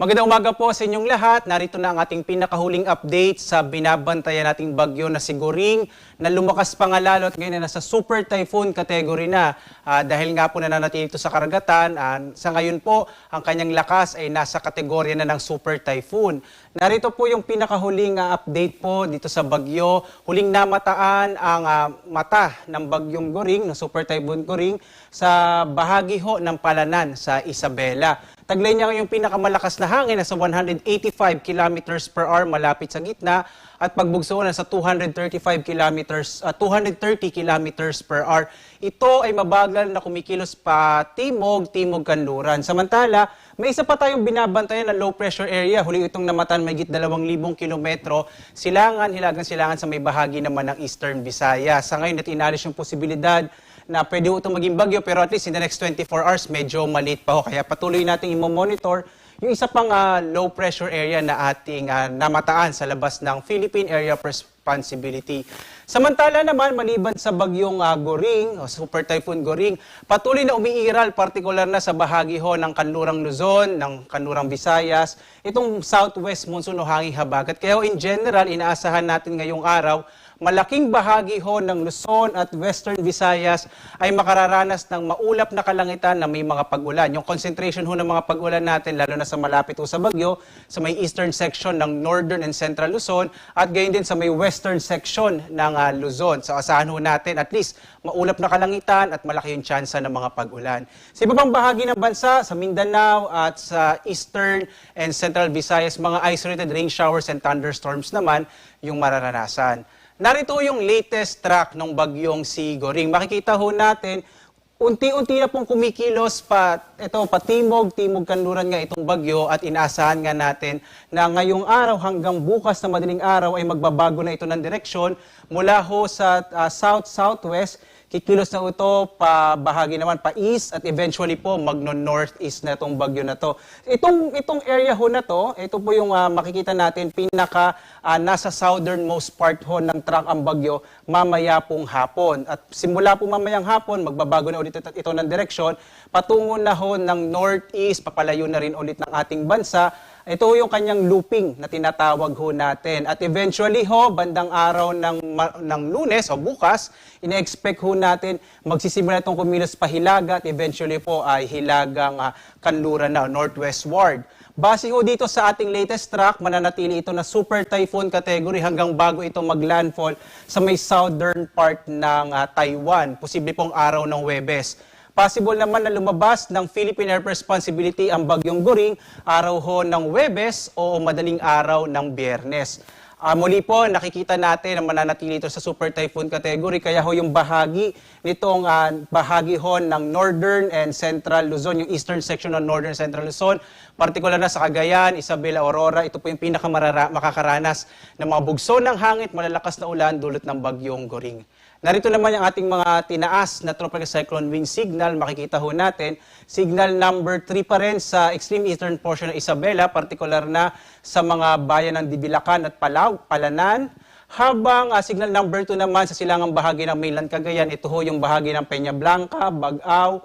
Magandang umaga po sa inyong lahat. Narito na ang ating pinakahuling update sa binabantayan nating bagyo na si Goring na lumakas pa nga lalo at ngayon na nasa super typhoon category na. Dahil nga po nananatili ito sa karagatan, sa ngayon po ang kanyang lakas ay nasa kategorya na ng super typhoon. Narito po yung pinakahuling update po dito sa bagyo. Huling namataan ang mata ng bagyong Goring, ng super typhoon Goring, sa bahagi ho ng Palanan sa Isabela. Taglay niya yung pinakamalakas na hangin na sa 185 kilometers per hour malapit sa gitna at pagbugso na sa 230 kilometers per hour. Ito ay mabagal na kumikilos pa timog kanluran. Samantala, may isa pa tayong binabantayan na low pressure area. Huli itong namatan mahigit 2,000 kilometro. Hilagang silangan sa may bahagi naman ng Eastern Visayas. Sa ngayon, inalis yung posibilidad na pwede itong maging bagyo pero at least in the next 24 hours medyo maliit pa ho. Kaya patuloy natin i-monitor yung isa pang low pressure area na ating namataan sa labas ng Philippine Area of Responsibility. Samantala naman, maliban sa bagyong Goring o Super Typhoon Goring, patuloy na umiiral, partikular na sa bahagi ho ng Kanlurang Luzon, ng Kanlurang Visayas, itong southwest monsoon o hanging habagat. Kaya in general, inaasahan natin ngayong araw, malaking bahagi ho ng Luzon at Western Visayas ay makararanas ng maulap na kalangitan na may mga pag-ulan. Yung concentration ho ng mga pag-ulan natin, lalo na sa malapit ho sa bagyo, sa may eastern section ng Northern and Central Luzon at gayon din sa may western section ng Luzon. So asahan ho natin at least maulap na kalangitan at malaki yung tsansa ng mga pag-ulan. Sa iba pang bahagi ng bansa, sa Mindanao at sa Eastern and Central Visayas, mga isolated rain showers and thunderstorms naman yung mararanasan. Narito yung latest track ng bagyong si Goring. Makikita ho natin, unti-unti na pong kumikilos patimog kanluran nga itong bagyo at inaasahan nga natin na ngayong araw hanggang bukas na madaling araw ay magbabago na ito ng direksyon mula ho sa south-southwest. Kikilos na ito pa bahagi naman pa east at eventually po magno-northeast na itong bagyo na to. Itong area ho na to, ito po yung makikita natin nasa southernmost part ho ng track ang bagyo mamaya pong hapon. At simula po mamayang hapon, magbabago na ulit ito ng direksyon, patungo na ho ng northeast, papalayo na rin ulit ng ating bansa. Ito yung kanyang looping na tinatawag ho natin. At eventually ho, bandang araw ng Lunes o bukas, ina-expect ho natin magsisimula itong kumilos pa hilaga at eventually po ay hilagang kanluran na, northwestward. Base ho dito sa ating latest track, mananatili ito na super typhoon category hanggang bago ito maglandfall sa may southern part ng Taiwan. Posible pong araw ng Huwebes. Possible naman na lumabas ng Philippine Air Responsibility ang bagyong Goring araw ho ng Huwebes o madaling araw ng Biyernes. Muli po, nakikita natin na mananatili ito sa super typhoon category kaya ho yung bahagi nitong bahagi ho ng Northern and Central Luzon, yung eastern section ng Northern Central Luzon, partikular na sa Cagayan, Isabela, Aurora, ito po yung makakaranas ng mga bugso ng hangin, malalakas na ulan dulot ng bagyong Goring. Narito naman yung ating mga tinaas na tropical cyclone wind signal. Makikita ho natin, signal number 3 pa rin sa extreme eastern portion ng Isabela, partikular na sa mga bayan ng Dibilacan at Palanan. Habang signal number 2 naman sa silangang bahagi ng mainland Cagayan, ito ho yung bahagi ng Peña Blanca, Bagao,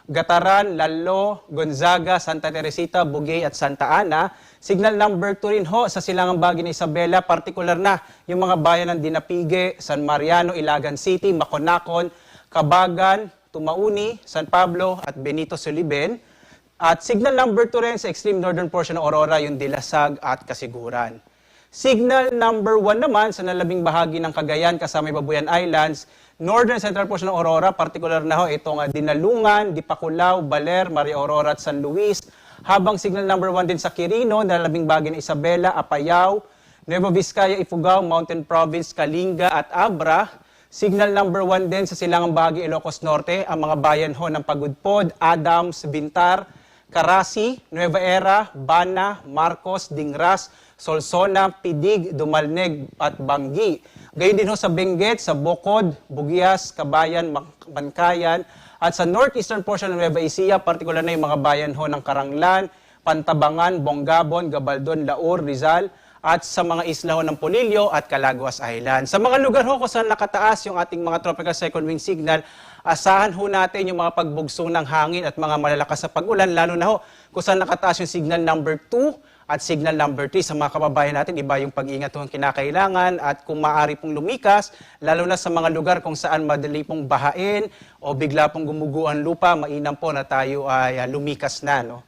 Gataran, Lalo, Gonzaga, Santa Teresita, Bugay at Santa Ana. Signal number 2 rin ho sa silangang bahagi ng Isabela, partikular na yung mga bayan ng Dinapigue, San Mariano, Ilagan City, Maconacon, Cabagan, Tumauni, San Pablo at Benito Soliben. At signal number 2 rin sa extreme northern portion ng Aurora, yung Dilasag at Kasiguran. Signal number 1 naman sa nalabing bahagi ng Cagayan kasama Babuyan Islands, northern central portion ng Aurora, partikular na ho itong Dinalungan, Dipakulaw, Baler, Maria Aurora at San Luis. Habang signal number 1 din sa Quirino, nalabing bahagi ng Isabela, Apayao, Nueva Vizcaya, Ifugao, Mountain Province, Kalinga at Abra. Signal number 1 din sa silangang bahagi Ilocos Norte, ang mga bayan ho ng Pagudpod, Adams, Bintar, Carasi, Nueva Era, Bana, Marcos, Dingras, Solsona, Pidig, Dumalneg at Banggi. Gayon din ho sa Benguet, sa Bocod, Bugias, Kabayan, Bankayan at sa northeastern portion ng Nueva Ecija, partikular na yung mga bayan ho ng Karanglan, Pantabangan, Bongabon, Gabaldon, Laur, Rizal at sa mga isla ho ng Polillo at Calaguas Island. Sa mga lugar ho kung saan nakataas yung ating mga tropical cyclone wind signal, asahan ho natin yung mga pagbugso ng hangin at mga malalakas sa pag-ulan, lalo na ho kung saan nakataas yung signal number 2 At signal number 3 sa mga kababayan natin, iba yung pag-iingat kung kinakailangan at kung maaari pong lumikas, lalo na sa mga lugar kung saan madali pong bahain o bigla pong gumuguan lupa, mainam po na tayo ay lumikas na. No?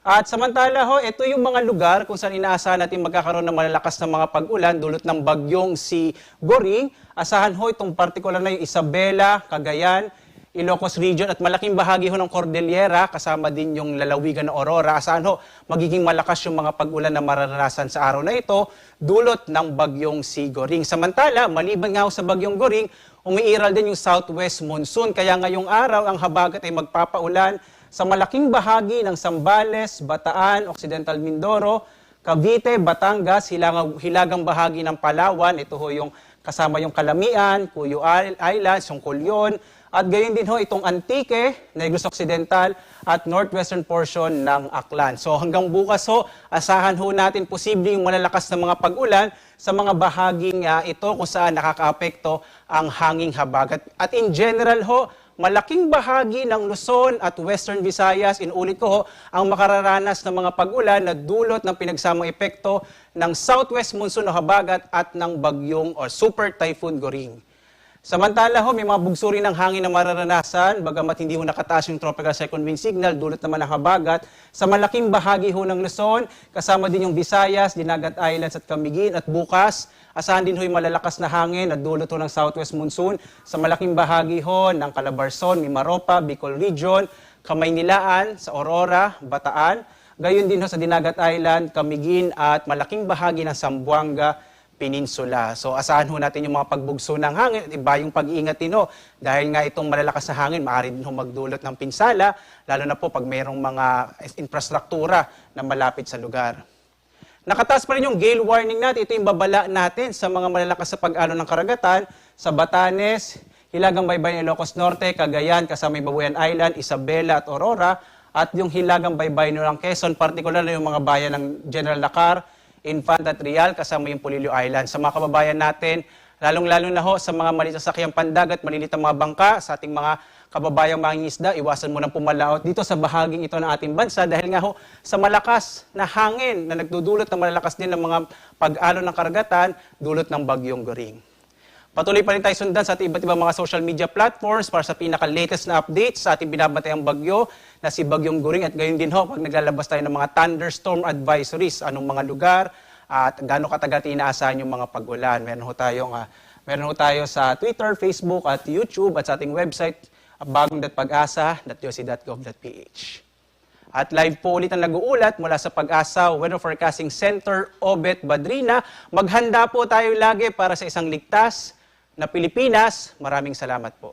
At samantala ho, ito yung mga lugar kung saan inaasahan natin magkakaroon ng malalakas na mga pag-ulan dulot ng bagyong si Goring. Asahan ho itong partikular na yung Isabela, Cagayan, Ilocos Region at malaking bahagi ho ng Cordillera, kasama din yung lalawigan ng Aurora. Asahan ho, magiging malakas yung mga pag-ulan na mararanasan sa araw na ito, dulot ng bagyong si Goring. Samantala, maliban nga ho sa bagyong Goring, umiiral din yung southwest monsoon. Kaya ngayong araw, ang habagat ay magpapaulan sa malaking bahagi ng Zambales, Bataan, Occidental Mindoro, Cavite, Batangas, hilagang bahagi ng Palawan. Ito ho yung kasama yung Calamian, Cuyo Islands, yung Colyon, at gayon din ho itong Antique, Negros Occidental at northwestern portion ng Aklan. So hanggang bukas ho, asahan ho natin posibleng malalakas na mga pag-ulan sa mga bahaging ito kung saan nakakaapekto ang hanging habagat. At in general ho, malaking bahagi ng Luzon at Western Visayas, inulit ko ho, ang makararanas ng mga pag-ulan na dulot ng pinagsamang epekto ng southwest monsoon o habagat at ng bagyong o super typhoon Goring. Samantala ho, may mga bugsuri ng hangin na mararanasan, bagamat hindi ho nakataas yung tropical second wind signal, dulot naman ng habagat. Sa malaking bahagi ho ng Luzon, kasama din yung Visayas, Dinagat Islands at Camiguin. At bukas, asahan din ho yung malalakas na hangin na dulot ho ng southwest monsoon sa malaking bahagi ho ng Calabarzon, Mimaropa, Bicol Region, Kamaynilaan, sa Aurora, Bataan. Gayon din ho sa Dinagat Island, Camiguin at malaking bahagi ng Zamboanga Peninsula. So asahan ho natin yung mga pagbugso ng hangin at iba yung pag-iingat din ho. Dahil nga itong malalakas na hangin, maaari din ho magdulot ng pinsala, lalo na po pag mayroong mga infrastruktura na malapit sa lugar. Nakataas pa rin yung gale warning natin. Ito yung babala natin sa mga malalakas sa pag-alon ng karagatan sa Batanes, Hilagang Baybayin Ilocos Norte, Cagayan, kasama yung Babuyan Island, Isabela at Aurora, at yung Hilagang Baybayin ng Quezon, partikular na yung mga bayan ng General Lacar, Infant at Real, kasama yung Polillo Island. Sa mga kababayan natin, lalong-lalo na ho sa mga maliit na sakyang pandagat, malilit na mga bangka, sa ating mga kababayang mangingisda, iwasan mo ng pumalaot dito sa bahaging ito ng ating bansa dahil nga ho sa malakas na hangin na nagdudulot ng malalakas din ng mga pag-alon ng karagatan, dulot ng bagyong Goring. Patuloy pa rin tayo sundan sa ating iba't ibang mga social media platforms para sa pinaka-latest na updates sa ating binabantayan bagyo na si Bagyong Goring. At gayon din ho, pag naglalabas tayo ng mga thunderstorm advisories, anong mga lugar at gaano katagal inaasahan yung mga pag-ulan. Meron ho tayo sa Twitter, Facebook at YouTube at sa ating website bagong.pag-asa.yosi.gov.ph. At live po ulit ang nag-uulat mula sa Pag-asa Weather Forecasting Center, Obet Badrina. Maghanda po tayo lagi para sa isang ligtas na Pilipinas. Maraming salamat po.